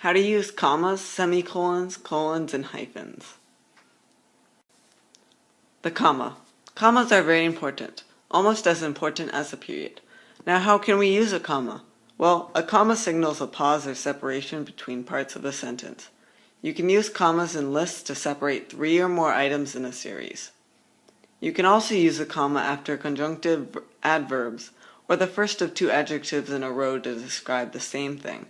How to use commas, semicolons, colons, and hyphens. The comma. Commas are very important, almost as important as a period. Now how can we use a comma? Well, a comma signals a pause or separation between parts of a sentence. You can use commas in lists to separate 3 or more items in a series. You can also use a comma after conjunctive adverbs, or the first of 2 adjectives in a row to describe the same thing.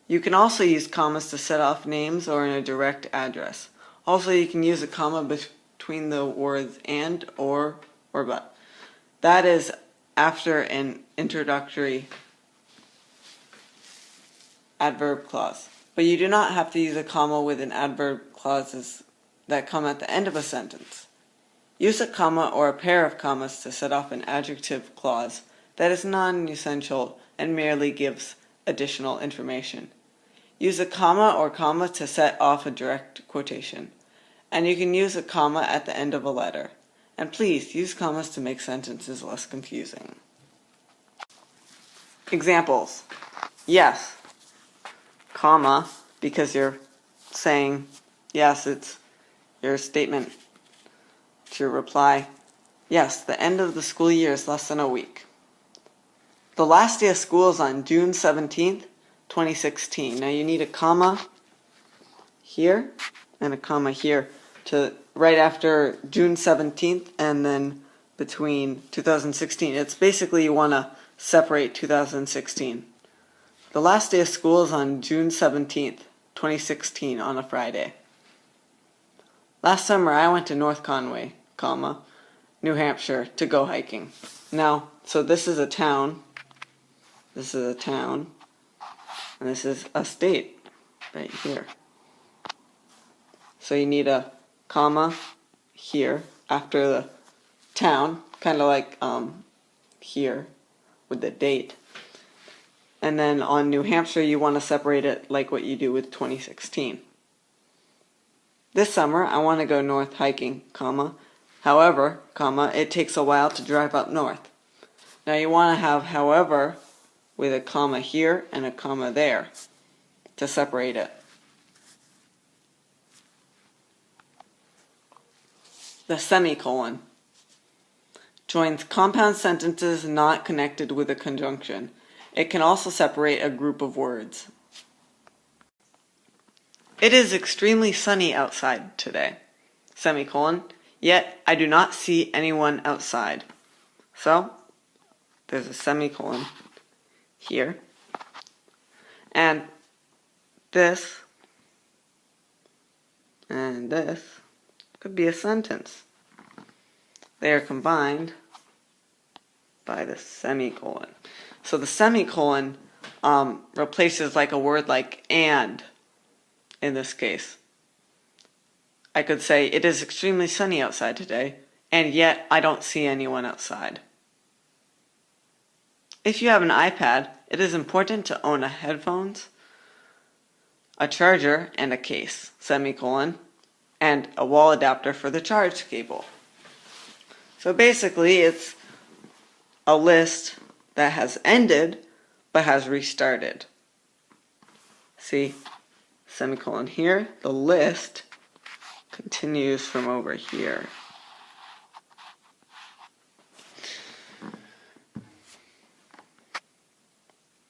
You can also use commas to set off names or in a direct address. Also, you can use a comma between the words and, or but. That is after an introductory adverb clause. But you do not have to use a comma with an adverb clauses that come at the end of a sentence. Use a comma or a pair of commas to set off an adjective clause that is non-essential and merely gives additional information. Use a comma or commas to set off a direct quotation. And you can use a comma at the end of a letter. And please use commas to make sentences less confusing. Examples. Yes, comma, because you're saying yes, it's your statement to your reply. Yes, the end of the school year is less than a week. The last day of school is on June 17th, 2016. Now you need a comma here and a comma here to right after June 17th and then between 2016. It's basically you want to separate 2016. The last day of school is on June 17th, 2016 on a Friday. Last summer I went to North Conway, comma, New Hampshire to go hiking. Now, so this is a town. This is a town. And this is a state right here. So you need a comma here after the town, kind of like here with the date. And then on New Hampshire you want to separate it like what you do with 2016. This summer I want to go north hiking, comma, however, comma, it takes a while to drive up north. Now you want to have however with a comma here and a comma there to separate it. The semicolon joins compound sentences not connected with a conjunction. It can also separate a group of words. It is extremely sunny outside today, semicolon, yet I do not see anyone outside. So, there's a semicolon here, and this and this could be a sentence. They are combined by the semicolon. So the semicolon replaces like a word like and in this case. I could say, it is extremely sunny outside today, and yet I don't see anyone outside. If you have an iPad, it is important to own a headphones, a charger, and a case, semicolon, and a wall adapter for the charge cable. So basically it's a list that has ended but has restarted. See, semicolon here, the list continues from over here.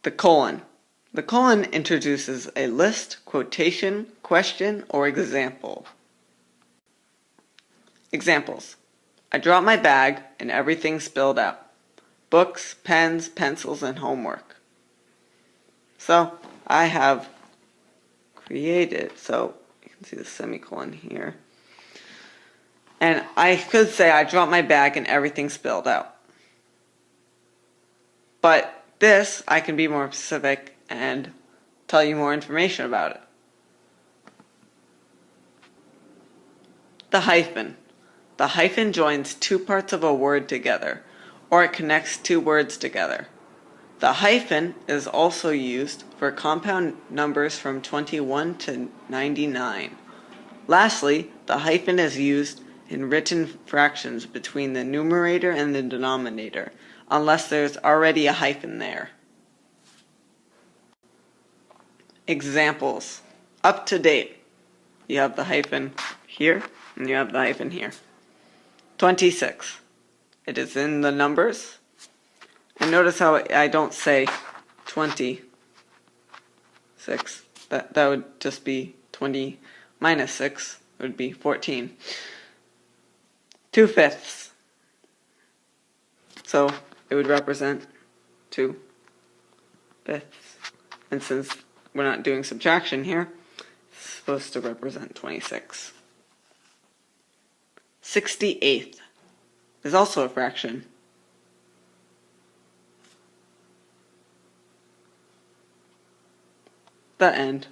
The colon. The colon introduces a list, quotation, question, or example. Examples. I dropped my bag and everything spilled out. Books, pens, pencils, and homework. So I have created, so you can see the semicolon here. And I could say I dropped my bag and everything spilled out. But this, I can be more specific and tell you more information about it. The hyphen. The hyphen joins 2 parts of a word together, or it connects 2 words together. The hyphen is also used for compound numbers from 21 to 99. Lastly, the hyphen is used in written fractions between the numerator and the denominator, unless there's already a hyphen there. examples. Up to date. You have the hyphen here, and you have the hyphen here. 26. It is in the numbers. And notice how I don't say 26. That would just be 20 minus 6. It would be 14. 2/5. So it would represent 2/5. And since we're not doing subtraction here, it's supposed to represent 26. 68th is also a fraction. The end.